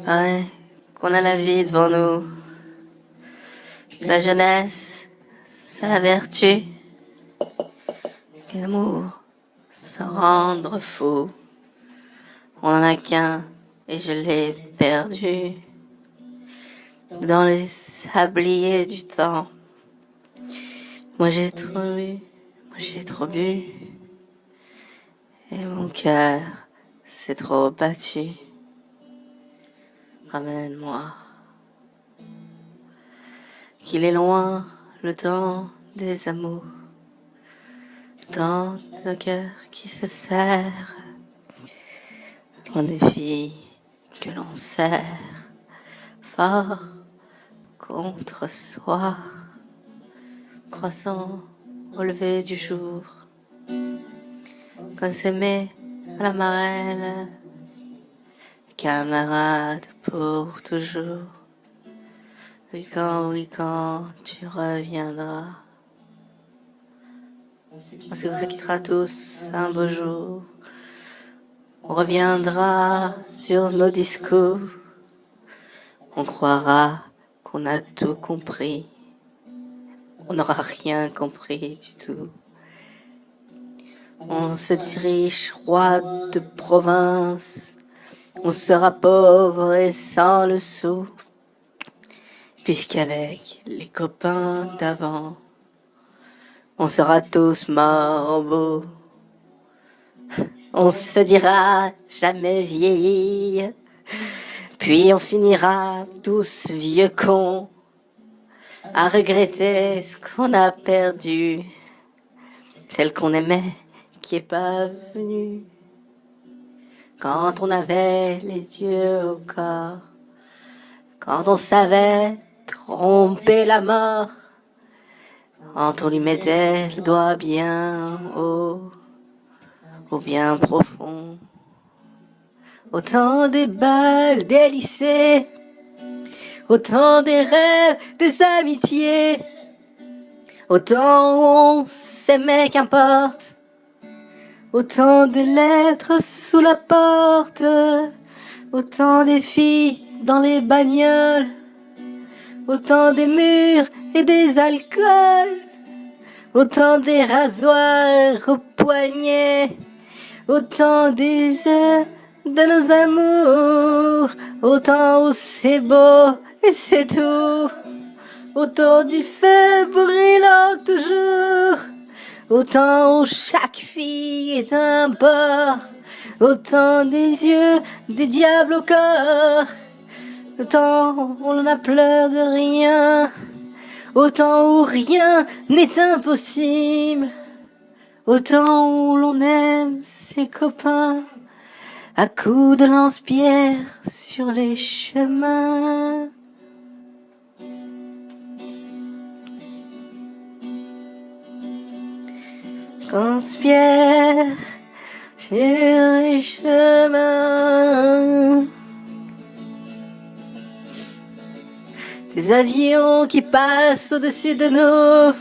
Ouais, qu'on a la vie devant nous. La jeunesse, c'est la vertu. L'amour, se rendre fou. On en a qu'un et je l'ai perdu. Dans les sabliers du temps. Moi j'ai trop bu. Et mon cœur s'est trop battu. Ramène-moi. Qu'il est loin le temps des amours. Tant de cœurs qui se serrent. Loin des filles que l'on serre. Fort contre soi. Croissant au lever du jour. Qu'on s'aimait à la marelle. Camarade pour toujours. Oui, quand tu reviendras. On se quittera tous un beau jour. On reviendra sur nos discours. On croira qu'on a tout compris. On n'aura rien compris du tout. On se dirige roi de province. On sera pauvre et sans le sou. Puisqu'avec les copains d'avant, on sera tous morts au bout. On se dira jamais vieillir. Puis on finira tous vieux cons à regretter ce qu'on a perdu. Celle qu'on aimait qui est pas venue. Quand on avait les yeux au corps. Quand on savait tromper la mort. Quand on lui mettait le doigt bien haut, au bien profond. Autant des balles, des lycées, autant des rêves, des amitiés, autant où on s'aimait qu'importe, autant de lettres sous la porte, autant des filles dans les bagnoles, autant des murs et des alcools, autant des rasoirs au poignet, autant des heures de nos amours, autant où c'est beau et c'est tout, autant du feu brûlant toujours, autant où chaque fille est un porc, autant des yeux, des diables au corps, autant on n'a peur de rien, autant où rien n'est impossible, autant où l'on aime ses copains, à coups de lance-pierre sur les chemins. Lance-pierre sur les chemins. Des avions qui passent au-dessus de nous.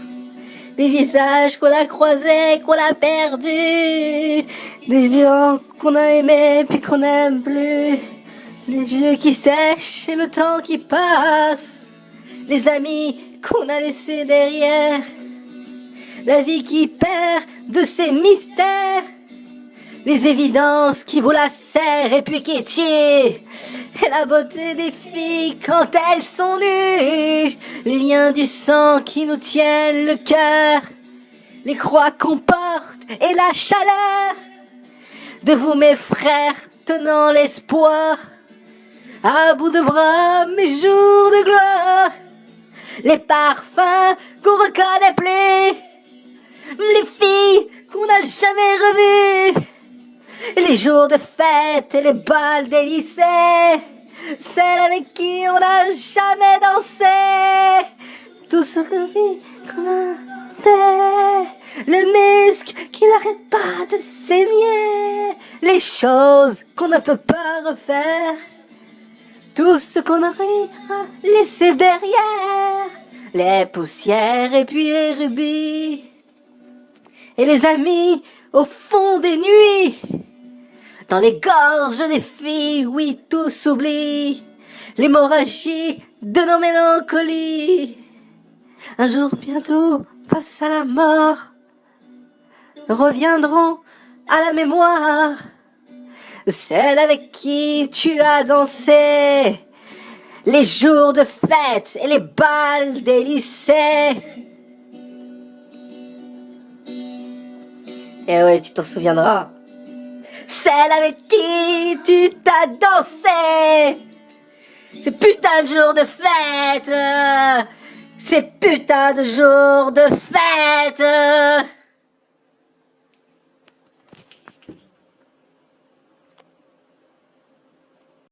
Des visages qu'on a croisés, qu'on a perdus. Des gens qu'on a aimés puis qu'on n'aime plus. Les yeux qui sèchent et le temps qui passe. Les amis qu'on a laissés derrière. La vie qui perd de ses mystères. Les évidences qui vous lacèrent et puis qui tuent. Et la beauté des filles quand elles sont nues. Les liens du sang qui nous tiennent le cœur. Les croix qu'on porte et la chaleur de vous mes frères tenant l'espoir. À bout de bras mes jours de gloire. Les parfums qu'on reconnaît plus. Les filles qu'on n'a jamais revues. Les jours de fête et les balles des lycées. Celles avec qui on n'a jamais dansé. Tout ce qu'on a fait. Le muscle qui n'arrête pas de saigner. Les choses qu'on ne peut pas refaire. Tout ce qu'on aurait laissé derrière. Les poussières et puis les rubis. Et les amis au fond des nuits. Dans les gorges des filles, oui, tout s'oublie. L'hémorragie de nos mélancolies. Un jour bientôt, face à la mort, reviendront à la mémoire celle avec qui tu as dansé les jours de fête et les bals des lycées. Et ouais, tu t'en souviendras. Celle avec qui tu t'as dansé ces putains de jours de fête, ces putains de jours de fête.